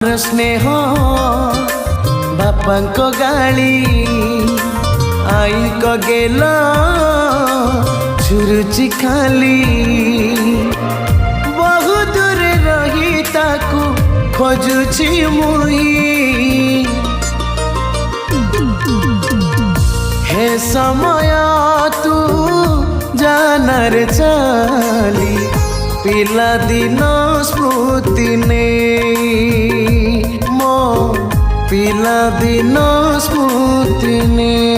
स्नेह बापांक गाली आई को गेल झुरुची खाली बहु दूर रही ताकू खोजुची मुई हे समय तू जानार चाली पिला दिन स्मृति ने मो पिला दिन स्मृति ने।